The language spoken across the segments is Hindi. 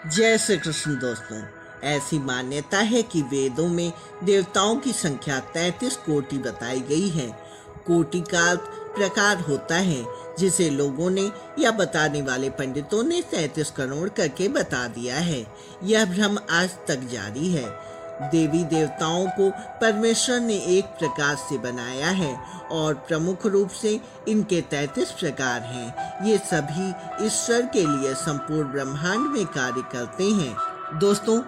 जय श्री कृष्ण दोस्तों। ऐसी मान्यता है कि वेदों में देवताओं की संख्या 33 कोटि बताई गई है। कोटि का प्रकार होता है जिसे लोगों ने या बताने वाले पंडितों ने 33 करोड़ करके बता दिया है। यह भ्रम आज तक जारी है। देवी देवताओं को परमेश्वर ने एक प्रकार से बनाया है और प्रमुख रूप से इनके 33 प्रकार हैं। ये सभी ईश्वर के लिए संपूर्ण ब्रह्मांड में कार्य करते हैं। दोस्तों,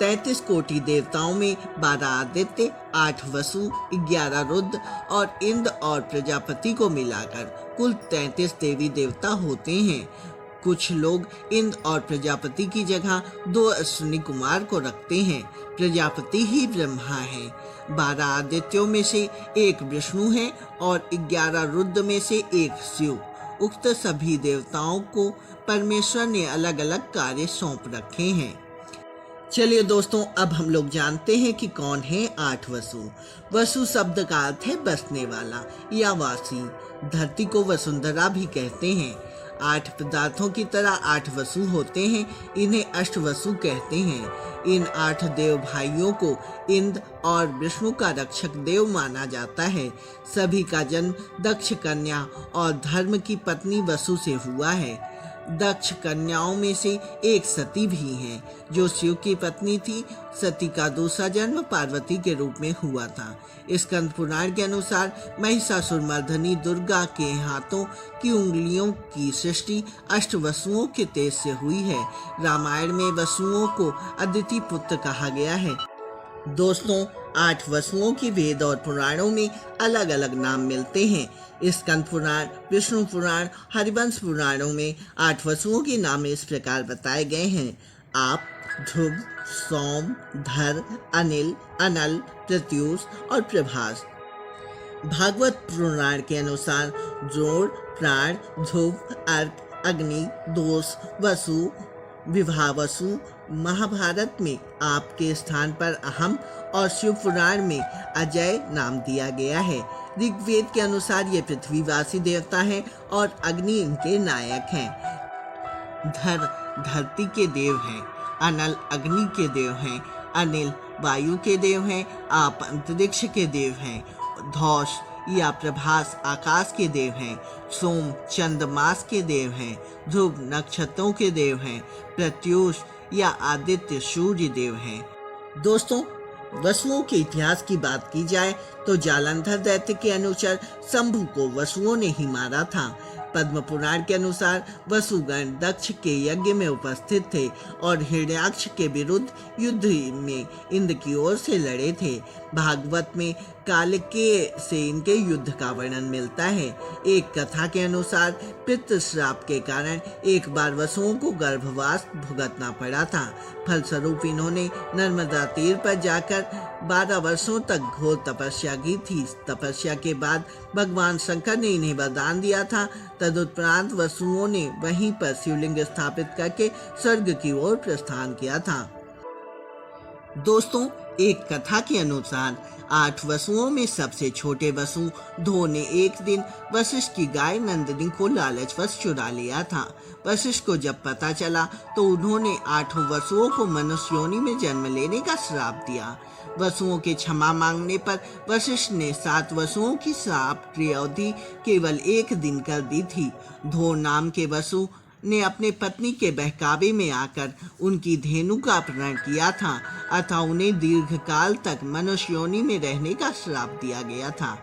33 कोटि देवताओं में 12 आदित्य, 8 वसु, 11 रुद्र और इंद्र और प्रजापति को मिलाकर कुल 33 देवी देवता होते हैं। कुछ लोग इंद्र और प्रजापति की जगह 2 अश्विनी कुमार को रखते हैं। प्रजापति ही ब्रह्मा है। 12 आदित्यों में से एक विष्णु है और 11 रुद्र में से एक शिव। उक्त सभी देवताओं को परमेश्वर ने अलग अलग कार्य सौंप रखे हैं। चलिए दोस्तों, अब हम लोग जानते हैं कि कौन है 8 वसु। वसु शब्द का अर्थ है बसने वाला या वासी। धरती को वसुंधरा भी कहते हैं। 8 पदार्थों की तरह 8 वसु होते हैं। इन्हें अष्टवसु कहते हैं। इन 8 देव भाइयों को इंद्र और विष्णु का रक्षक देव माना जाता है। सभी का जन्म दक्ष कन्या और धर्म की पत्नी वसु से हुआ है। दक्ष कन्याओं में से एक सती भी हैं, जो शिव की पत्नी थी। सती का दूसरा जन्म पार्वती के रूप में हुआ था। स्कंद पुराण के अनुसार महिषासुरमर्दिनी दुर्गा के हाथों की उंगलियों की सृष्टि 8 वसुओं के तेज से हुई है। रामायण में वसुओं को अदिति पुत्र कहा गया है। दोस्तों, 8 वसुओं की वेद और पुराणों में अलग अलग नाम मिलते हैं। स्कंद पुराण, विष्णु पुराण, हरिवंश पुराणों में 8 वसुओं के नाम इस प्रकार बताए गए हैं: आप, ध्रुव, सोम, धर, अनिल, अनल, प्रत्यूष और प्रभास। भागवत पुराण के अनुसार जोड़, प्राण, ध्रुव, अर्क, अग्नि, दोष, वसु, विभावसु। महाभारत में आपके स्थान पर अहम और शिव पुराण में अजय नाम दिया गया है। ऋग्वेद के अनुसार ये पृथ्वीवासी देवता हैं और अग्नि इनके नायक हैं। धर धरती के देव हैं। अनल अग्नि के देव हैं। अनिल वायु के देव हैं। आप अंतरिक्ष के देव हैं। धौष या प्रभास आकाश के देव हैं। सोम चंद्रमास के देव हैं। ध्रुव नक्षत्रों के देव हैं। प्रत्यूष या आदित्य सूर्य देव हैं। दोस्तों, वसुओं के इतिहास की बात की जाए तो जालंधर दैत्य के अनुसार शंभु को वसुओं ने ही मारा था। पद्म पुराण के अनुसार वसुगण दक्ष के यज्ञ में उपस्थित थे और हिरण्याक्ष के विरुद्ध युद्ध में इंद्र की ओर से लड़े थे। भागवत में कालिके से इनके युद्ध का वर्णन मिलता है। एक कथा के अनुसार पितृ श्राप के कारण एक बार वसुओं को गर्भवास भुगतना पड़ा था। फलस्वरूप इन्होंने नर्मदा तीर पर जाकर 12 वर्षों तक घोर तपस्या की थी। तपस्या के बाद भगवान शंकर ने इन्हें वरदान दिया था। तदुपरांत वसुओं ने वहीं पर शिवलिंग स्थापित करके स्वर्ग की ओर प्रस्थान किया था। दोस्तों, एक कथा के अनुसार 8 वसुओं में सबसे छोटे वसु ध्रुव ने एक दिन वशिष्ठ की गाय नंदिनी को लालचवश चुरा लिया था। वशिष्ठ को जब पता चला तो उन्होंने 8 वसुओं को मनुष्य योनि में जन्म लेने का श्राप दिया। वसुओं के क्षमा मांगने पर वशिष्ठ ने 7 वसुओं की श्राप की अवधि केवल 1 दिन कर दी थी। ध्रुव नाम के वसु ने अपने पत्नी के बहकावे में आकर उनकी धेनु का अपहरण किया था, अतः उन्हें दीर्घकाल तक मनुष्य योनि में रहने का श्राप दिया गया था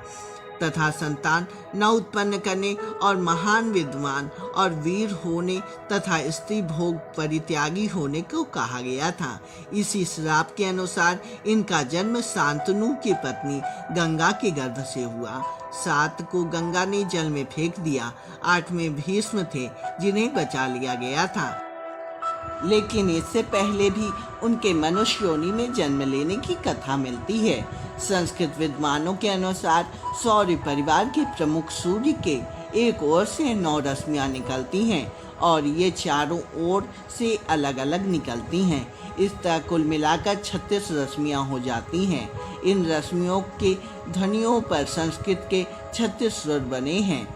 तथा संतान न उत्पन्न करने और महान विद्वान और वीर होने तथा स्त्री भोग परित्यागी होने को कहा गया था। इसी श्राप के अनुसार इनका जन्म शांतनु की पत्नी गंगा के गर्भ से हुआ। 7 को गंगा ने जल में फेंक दिया। 8 में भीष्म थे जिन्हें बचा लिया गया था, लेकिन इससे पहले भी उनके मनुष्य योनि में जन्म लेने की कथा मिलती है। संस्कृत विद्वानों के अनुसार सौर्य परिवार के प्रमुख सूर्य के एक ओर से 9 रश्मियां निकलती हैं और ये चारों ओर से अलग अलग निकलती हैं। इस तरह कुल मिलाकर 36 रश्मियां हो जाती हैं। इन रश्मियों के ध्वनियों पर संस्कृत के 36 स्वर बने हैं।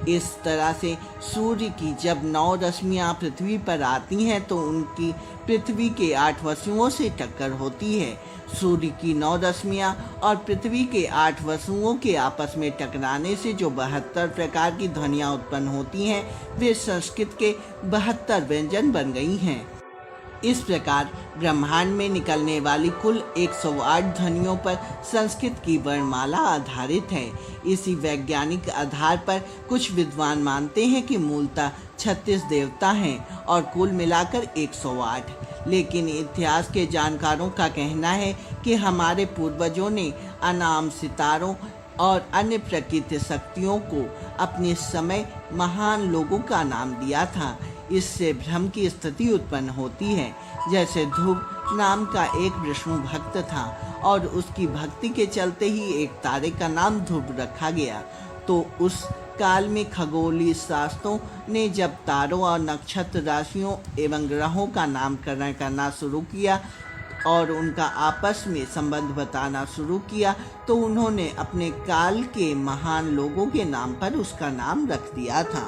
इस तरह से सूर्य की जब 9 रश्मियाँ पृथ्वी पर आती हैं तो उनकी पृथ्वी के 8 वसुओं से टक्कर होती है। सूर्य की 9 रश्मियाँ और पृथ्वी के 8 वसुओं के आपस में टकराने से जो 72 प्रकार की ध्वनियाँ उत्पन्न होती हैं, वे संस्कृत के 72 व्यंजन बन गई हैं। इस प्रकार ब्रह्मांड में निकलने वाली कुल 108 ध्वनियों पर संस्कृत की वर्णमाला आधारित है। इसी वैज्ञानिक आधार पर कुछ विद्वान मानते हैं कि मूलतः 36 देवता हैं और कुल मिलाकर 108। लेकिन इतिहास के जानकारों का कहना है कि हमारे पूर्वजों ने अनाम सितारों और अन्य प्रकृति शक्तियों को अपने समय महान लोगों का नाम दिया था। इससे भ्रम की स्थिति उत्पन्न होती है। जैसे ध्रुव नाम का एक विष्णु भक्त था और उसकी भक्ति के चलते ही एक तारे का नाम ध्रुव रखा गया। तो उस काल में खगोलीय शास्त्रों ने जब तारों और नक्षत्र राशियों एवं ग्रहों का नामकरण करना शुरू किया और उनका आपस में संबंध बताना शुरू किया, तो उन्होंने अपने काल के महान लोगों के नाम पर उसका नाम रख दिया था।